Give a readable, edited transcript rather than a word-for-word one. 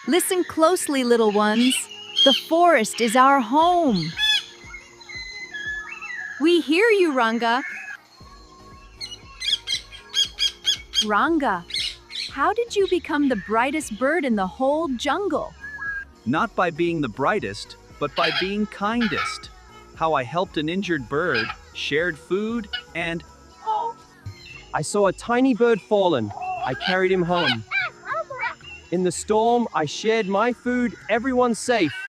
Listen closely, little ones. The forest is our home. We hear you, Ranga. Ranga, how did you become the brightest bird in the whole jungle? Not by being the brightest, but by being kindest. How I helped an injured bird, shared food, and I saw a tiny bird fallen. I carried him home. In the storm, I shared my food. Everyone's safe.